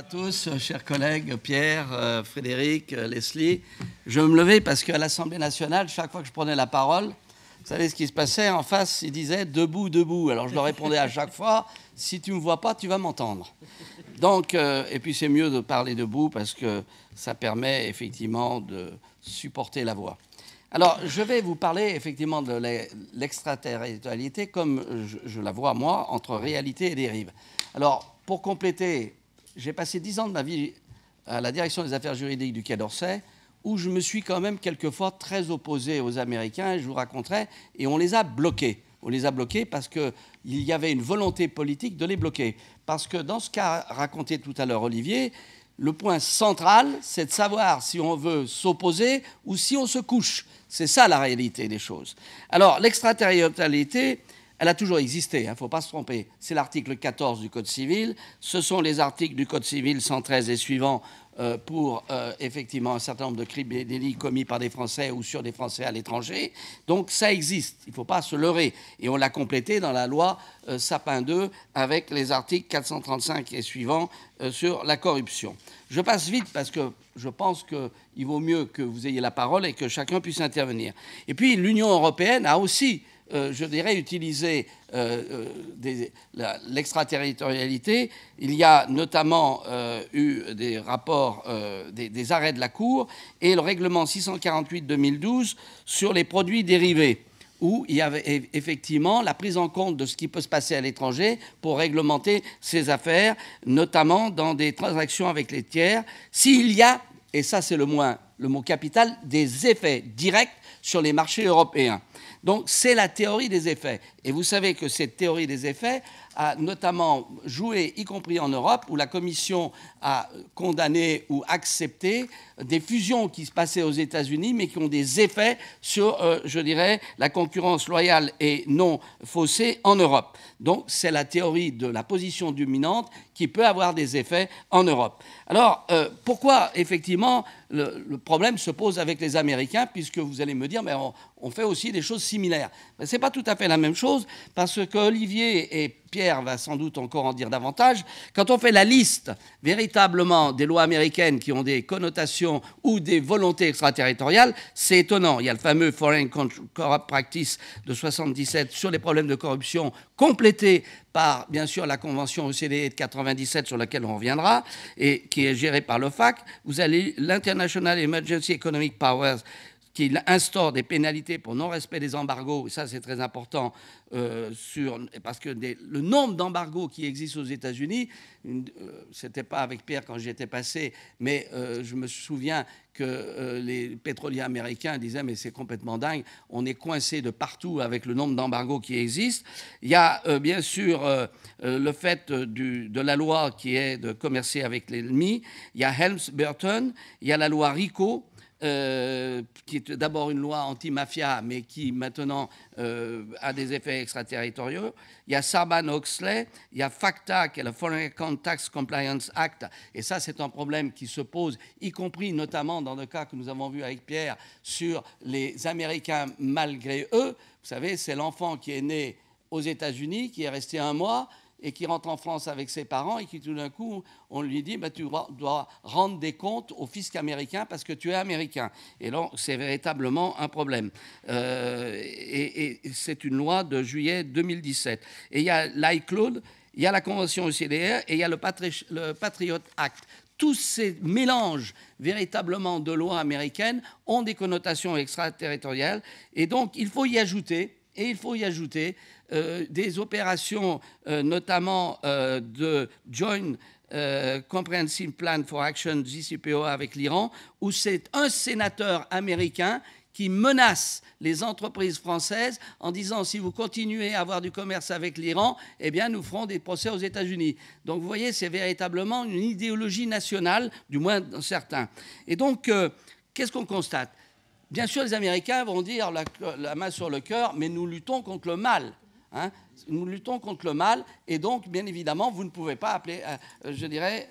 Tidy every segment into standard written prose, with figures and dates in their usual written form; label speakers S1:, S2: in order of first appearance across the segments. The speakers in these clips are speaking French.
S1: à tous, chers collègues, Pierre, Frédéric, Leslie. Je me levais parce qu'à l'Assemblée nationale, chaque fois que je prenais la parole, vous savez ce qui se passait en face, ils disaient « debout, debout ». Alors je leur répondais à chaque fois « si tu ne me vois pas, tu vas m'entendre ». Donc, et puis c'est mieux de parler debout parce que ça permet effectivement de supporter la voix. Alors, je vais vous parler effectivement de l'extraterritorialité comme je la vois moi, entre réalité et dérive. Alors, pour compléter, j'ai passé 10 ans de ma vie à la direction des affaires juridiques du Quai d'Orsay, où je me suis quand même quelquefois très opposé aux Américains, et je vous raconterai, et on les a bloqués. On les a bloqués parce qu'il y avait une volonté politique de les bloquer. Parce que dans ce qu'a raconté tout à l'heure Olivier, le point central, c'est de savoir si on veut s'opposer ou si on se couche. C'est ça la réalité des choses. Alors, l'extraterritorialité, elle a toujours existé, il ne faut pas se tromper. C'est l'article 14 du Code civil. Ce sont les articles du Code civil 113 et suivants pour effectivement un certain nombre de crimes et délits commis par des Français ou sur des Français à l'étranger. Donc ça existe, il ne faut pas se leurrer. Et on l'a complété dans la loi Sapin 2 avec les articles 435 et suivants sur la corruption. Je passe vite parce que je pense qu'il vaut mieux que vous ayez la parole et que chacun puisse intervenir. Et puis l'Union européenne a aussi je dirais, utiliser l'extraterritorialité. Il y a notamment eu des rapports, des arrêts de la Cour et le règlement 648-2012 sur les produits dérivés, où il y avait effectivement la prise en compte de ce qui peut se passer à l'étranger pour réglementer ces affaires, notamment dans des transactions avec les tiers, s'il y a, et ça c'est le mot capital, des effets directs sur les marchés européens. Donc c'est la théorie des effets. Et vous savez que cette théorie des effets a notamment joué, y compris en Europe, où la Commission a condamné ou accepté des fusions qui se passaient aux États-Unis, mais qui ont des effets sur, je dirais, la concurrence loyale et non faussée en Europe. Donc c'est la théorie de la position dominante qui peut avoir des effets en Europe. Alors, pourquoi, effectivement, le problème se pose avec les Américains, puisque vous allez me dire, mais on fait aussi des choses similaires. Ce n'est pas tout à fait la même chose, parce qu'Olivier et Pierre va sans doute encore en dire davantage. Quand on fait la liste véritablement des lois américaines qui ont des connotations ou des volontés extraterritoriales, c'est étonnant. Il y a le fameux Foreign Corrupt Practice de 1977 sur les problèmes de corruption, complété par, bien sûr, la Convention OCDE de 1997 sur laquelle on reviendra et qui est gérée par l'OFAC. Vous avez l'International Emergency Economic Powers qui instaure des pénalités pour non-respect des embargos, et ça c'est très important, parce que le nombre d'embargos qui existent aux États-Unis, c'était pas avec Pierre quand j'y étais passé, mais je me souviens que les pétroliers américains disaient mais c'est complètement dingue, on est coincé de partout avec le nombre d'embargos qui existent. Il y a bien sûr le fait de la loi qui est de commercer avec l'ennemi, il y a Helms-Burton, il y a la loi RICO, qui est d'abord une loi anti-mafia, mais qui maintenant a des effets extraterritoriaux. Il y a Sarbanes-Oxley, il y a FACTA, qui est le Foreign Account Tax Compliance Act, et ça c'est un problème qui se pose, y compris notamment dans le cas que nous avons vu avec Pierre sur les Américains malgré eux. Vous savez, c'est l'enfant qui est né aux États-Unis, qui est resté 1 mois, et qui rentre en France avec ses parents et qui tout d'un coup, on lui dit bah, tu dois rendre des comptes au fisc américain parce que tu es américain. Et donc, c'est véritablement un problème. Et c'est une loi de juillet 2017. Et il y a l'ICLOUD, il y a la Convention OCDE et il y a le Patriot Act. Tous ces mélanges véritablement de lois américaines ont des connotations extraterritoriales. Et donc, il faut y ajouter, des opérations, notamment de Joint Comprehensive Plan for Action, JCPOA, avec l'Iran, où c'est un sénateur américain qui menace les entreprises françaises en disant si vous continuez à avoir du commerce avec l'Iran, eh bien nous ferons des procès aux États-Unis. Donc vous voyez, c'est véritablement une idéologie nationale, du moins certains. Et donc, qu'est-ce qu'on constate ? Bien sûr, les Américains vont dire la main sur le cœur, mais nous luttons contre le mal. Hein, nous luttons contre le mal et donc, bien évidemment, vous ne pouvez pas appeler, je dirais,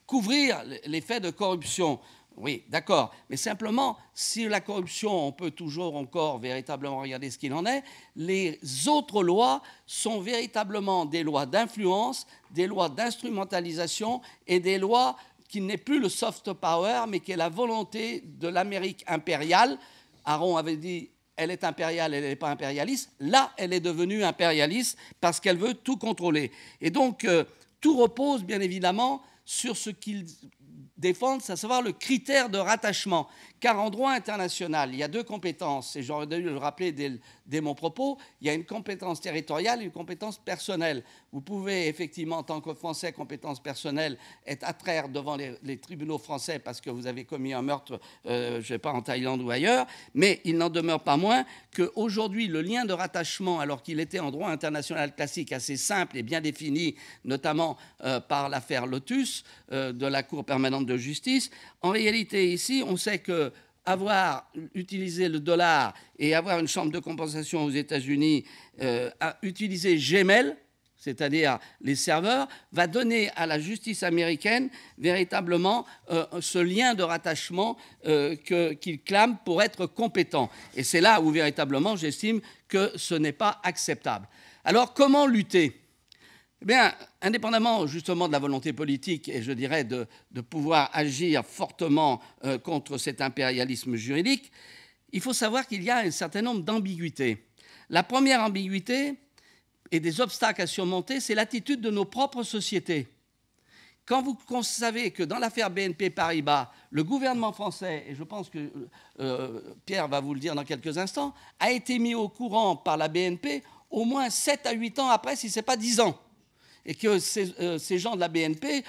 S1: couvrir les faits de corruption. Oui, d'accord. Mais simplement, si la corruption, on peut toujours encore véritablement regarder ce qu'il en est, les autres lois sont véritablement des lois d'influence, des lois d'instrumentalisation et des lois qui n'est plus le soft power, mais qui est la volonté de l'Amérique impériale. Aron avait dit elle est impériale, elle n'est pas impérialiste. Là, elle est devenue impérialiste parce qu'elle veut tout contrôler. Et donc, tout repose bien évidemment sur ce qu'ils défendent, à savoir le critère de rattachement. Car en droit international, il y a deux compétences, et j'aurais dû le rappeler dès mon propos, il y a une compétence territoriale et une compétence personnelle. Vous pouvez effectivement, en tant que Français, compétence personnelle, être attraire devant les tribunaux français parce que vous avez commis un meurtre, je ne sais pas, en Thaïlande ou ailleurs, mais il n'en demeure pas moins qu'aujourd'hui, le lien de rattachement, alors qu'il était en droit international classique assez simple et bien défini, notamment par l'affaire Lotus de la Cour permanente de justice, en réalité, ici, on sait que avoir utilisé le dollar et avoir une chambre de compensation aux États-Unis, utiliser Gmail, c'est-à-dire les serveurs, va donner à la justice américaine véritablement ce lien de rattachement qu'il clame pour être compétent. Et c'est là où véritablement j'estime que ce n'est pas acceptable. Alors comment lutter ? Eh bien, indépendamment justement de la volonté politique et je dirais de pouvoir agir fortement contre cet impérialisme juridique, il faut savoir qu'il y a un certain nombre d'ambiguïtés. La première ambiguïté et des obstacles à surmonter, c'est l'attitude de nos propres sociétés. Quand vous savez que dans l'affaire BNP Paribas, le gouvernement français, et je pense que Pierre va vous le dire dans quelques instants, a été mis au courant par la BNP au moins 7 à 8 ans après, si ce n'est pas 10 ans. Et que ces gens de la BNP,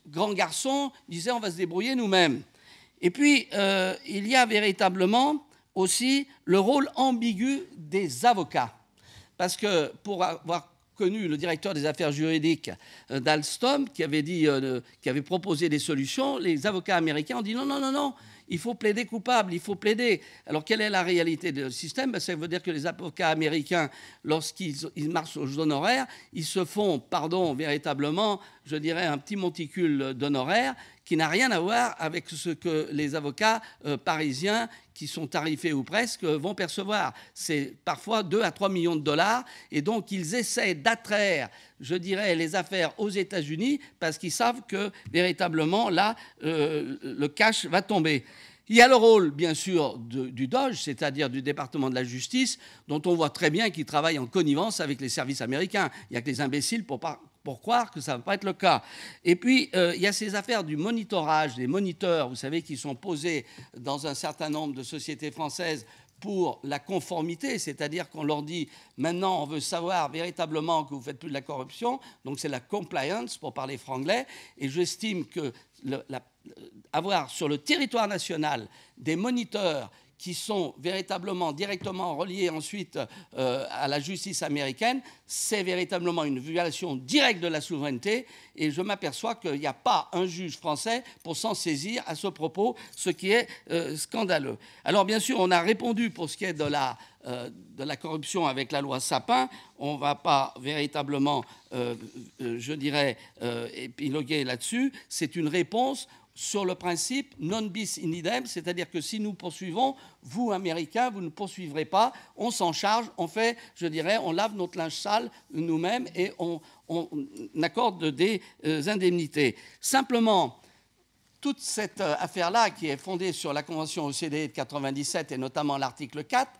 S1: grands garçons, disaient on va se débrouiller nous-mêmes. Et puis, il y a véritablement aussi le rôle ambigu des avocats. Parce que pour avoir connu le directeur des affaires juridiques d'Alstom, qui avait proposé des solutions, les avocats américains ont dit non, non, non, non, il faut plaider coupable, il faut plaider. Alors, quelle est la réalité du système ? Ça veut dire que les avocats américains, lorsqu'ils marchent aux honoraires, ils se font, pardon, véritablement, je dirais, un petit monticule d'honoraires qui n'a rien à voir avec ce que les avocats parisiens qui sont tarifés ou presque vont percevoir. C'est parfois 2 à 3 millions de dollars. Et donc, ils essaient d'attraire, je dirais, les affaires aux États-Unis parce qu'ils savent que, véritablement, là, le cash va tomber. Il y a le rôle, bien sûr, du DOJ, c'est-à-dire du département de la justice, dont on voit très bien qu'il travaille en connivence avec les services américains. Il n'y a que les imbéciles pour croire que ça ne va pas être le cas. Et puis, il y a ces affaires du monitorage, des moniteurs, vous savez, qui sont posés dans un certain nombre de sociétés françaises pour la conformité, c'est-à-dire qu'on leur dit maintenant on veut savoir véritablement que vous ne faites plus de la corruption, donc c'est la compliance pour parler franglais, et j'estime que avoir sur le territoire national des moniteurs qui sont véritablement directement reliés ensuite à la justice américaine, c'est véritablement une violation directe de la souveraineté et je m'aperçois qu'il n'y a pas un juge français pour s'en saisir à ce propos, ce qui est scandaleux. Alors bien sûr, on a répondu pour ce qui est de la corruption avec la loi Sapin. On ne va pas véritablement, je dirais, épiloguer là-dessus. C'est une réponse sur le principe non bis in idem, c'est-à-dire que si nous poursuivons, vous, Américains, vous ne poursuivrez pas, on s'en charge, on fait, je dirais, on lave notre linge sale nous-mêmes et on accorde des indemnités. Simplement, toute cette affaire-là, qui est fondée sur la Convention OCDE de 1997 et notamment l'article 4,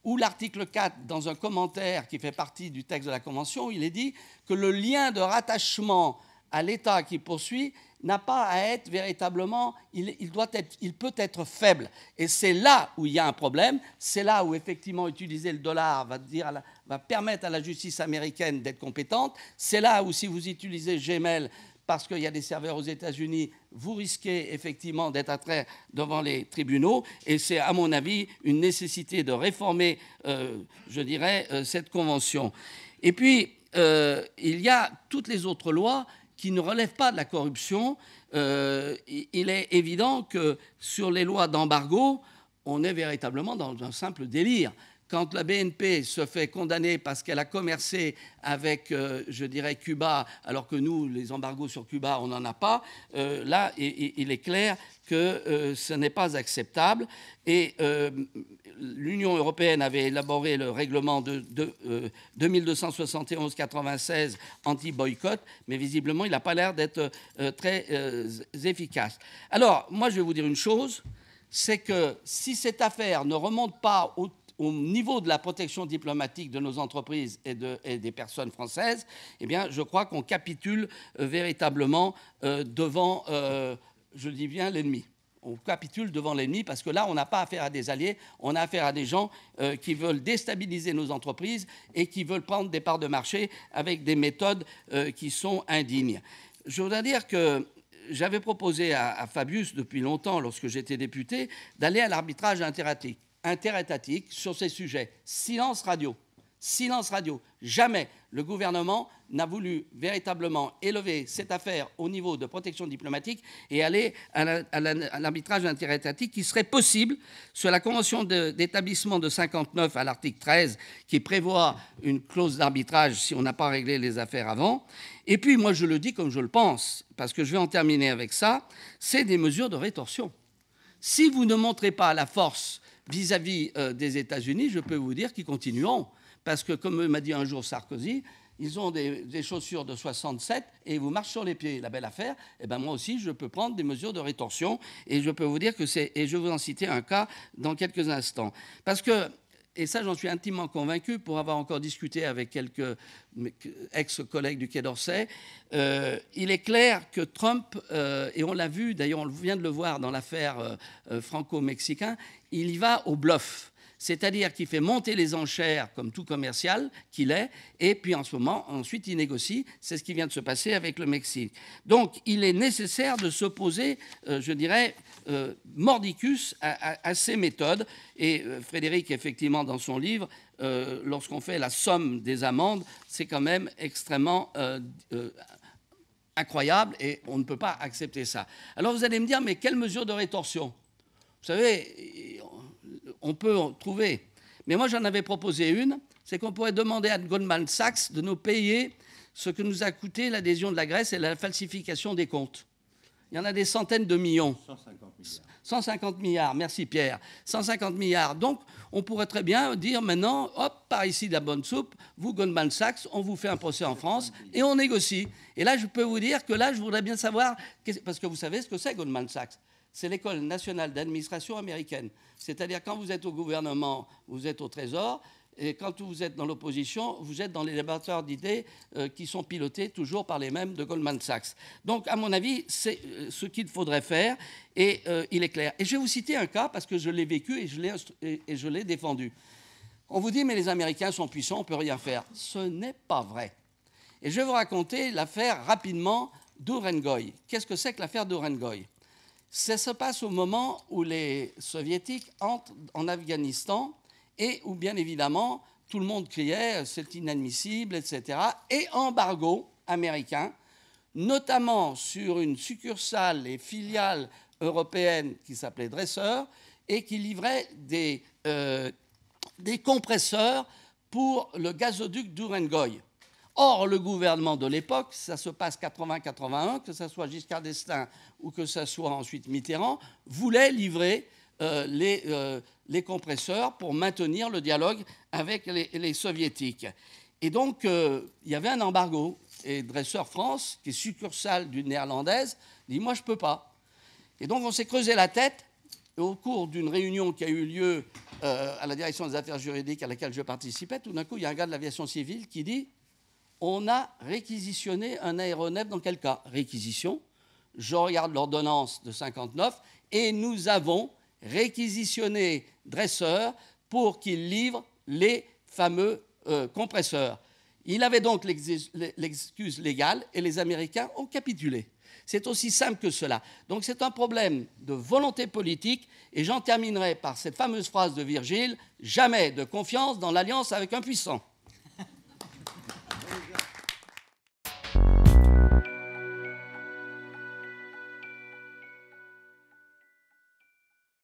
S1: où l'article 4, dans un commentaire qui fait partie du texte de la Convention, il est dit que le lien de rattachement à l'État qui poursuit n'a pas à être véritablement, il peut être faible. Et c'est là où il y a un problème, c'est là où effectivement utiliser le dollar va permettre à la justice américaine d'être compétente, c'est là où si vous utilisez Gmail parce qu'il y a des serveurs aux États-Unis, vous risquez effectivement d'être attrait devant les tribunaux, et c'est à mon avis une nécessité de réformer, je dirais, cette convention. Et puis, il y a toutes les autres lois qui ne relèvent pas de la corruption. Il est évident que sur les lois d'embargo, on est véritablement dans un simple délire. quand la BNP se fait condamner parce qu'elle a commercé avec, je dirais, Cuba, alors que nous, les embargos sur Cuba, on n'en a pas, là, il est clair que ce n'est pas acceptable. Et l'Union européenne avait élaboré le règlement de 2271-96 anti-boycott, mais visiblement, il n'a pas l'air d'être très efficace. Alors, moi, je vais vous dire une chose, c'est que si cette affaire ne remonte pas au niveau de la protection diplomatique de nos entreprises et des personnes françaises, eh bien, je crois qu'on capitule véritablement devant, je dis bien, l'ennemi. On capitule devant l'ennemi parce que là, on n'a pas affaire à des alliés, on a affaire à des gens qui veulent déstabiliser nos entreprises et qui veulent prendre des parts de marché avec des méthodes qui sont indignes. Je voudrais dire que j'avais proposé à Fabius depuis longtemps, lorsque j'étais député, d'aller à l'arbitrage interétatique sur ces sujets. Silence radio. Silence radio. Jamais le gouvernement n'a voulu véritablement élever cette affaire au niveau de protection diplomatique et aller à l'arbitrage interétatique qui serait possible sur la convention d'établissement de 59 à l'article 13 qui prévoit une clause d'arbitrage si on n'a pas réglé les affaires avant. Et puis moi je le dis comme je le pense, parce que je vais en terminer avec ça, c'est des mesures de rétorsion. Si vous ne montrez pas la force vis-à-vis des États-Unis, je peux vous dire qu'ils continueront. Parce que, comme m'a dit un jour Sarkozy, ils ont des chaussures de 67 et ils vous marchent sur les pieds. La belle affaire, eh ben moi aussi, je peux prendre des mesures de rétorsion. Et je peux vous dire que c'est... Et je vais vous en citer un cas dans quelques instants. Parce que, et ça j'en suis intimement convaincu, pour avoir encore discuté avec quelques ex-collègues du Quai d'Orsay, il est clair que Trump, et on l'a vu, d'ailleurs on vient de le voir dans l'affaire franco-mexicain, il y va au bluff. C'est-à-dire qu'il fait monter les enchères comme tout commercial qu'il est, et puis en ce moment, ensuite, il négocie. C'est ce qui vient de se passer avec le Mexique. Donc, il est nécessaire de s'opposer, je dirais, mordicus à ces méthodes. Et Frédéric, effectivement, dans son livre, lorsqu'on fait la somme des amendes, c'est quand même extrêmement incroyable, et on ne peut pas accepter ça. Alors, vous allez me dire, mais quelle mesure de rétorsion ? Vous savez, on peut en trouver. Mais moi, j'en avais proposé une, c'est qu'on pourrait demander à Goldman Sachs de nous payer ce que nous a coûté l'adhésion de la Grèce et la falsification des comptes. Il y en a des centaines de millions.
S2: 150 milliards.
S1: 150 milliards, merci Pierre. 150 milliards. Donc, on pourrait très bien dire maintenant, hop, par ici de la bonne soupe, vous, Goldman Sachs, on vous fait un procès en France et on négocie. Et là, je peux vous dire que là, je voudrais bien savoir, parce que vous savez ce que c'est Goldman Sachs. C'est l'École nationale d'administration américaine. C'est-à-dire, quand vous êtes au gouvernement, vous êtes au Trésor, et quand vous êtes dans l'opposition, vous êtes dans les laboratoires d'idées qui sont pilotés toujours par les mêmes de Goldman Sachs. Donc, à mon avis, c'est ce qu'il faudrait faire, et il est clair. Et je vais vous citer un cas, parce que je l'ai vécu et je l'ai défendu. On vous dit, mais les Américains sont puissants, on ne peut rien faire. Ce n'est pas vrai. Et je vais vous raconter l'affaire, rapidement, d'Urengoy. Qu'est-ce que c'est que l'affaire d'Urengoy ? Ça se passe au moment où les Soviétiques entrent en Afghanistan et où, bien évidemment, tout le monde criait « c'est inadmissible », etc. Et embargo américain, notamment sur une succursale et filiale européenne qui s'appelait Dresser et qui livrait des compresseurs pour le gazoduc d'Urengoy. Or, le gouvernement de l'époque, ça se passe 80-81, que ce soit Giscard d'Estaing ou que ce soit ensuite Mitterrand, voulait livrer les compresseurs pour maintenir le dialogue avec les Soviétiques. Et donc, il y avait un embargo. Et Dresser France, qui est succursale d'une néerlandaise, dit « moi, je ne peux pas ». Et donc, on s'est creusé la tête. Et au cours d'une réunion qui a eu lieu à la direction des affaires juridiques à laquelle je participais, tout d'un coup, il y a un gars de l'aviation civile qui dit « on a réquisitionné un aéronef dans quel cas ? Réquisition. Je regarde l'ordonnance de 59 et nous avons réquisitionné Dresser pour qu'il livre les fameux compresseurs. Il avait donc l'excuse légale et les Américains ont capitulé. C'est aussi simple que cela. Donc c'est un problème de volonté politique et j'en terminerai par cette fameuse phrase de Virgile, « jamais de confiance dans l'alliance avec un puissant ».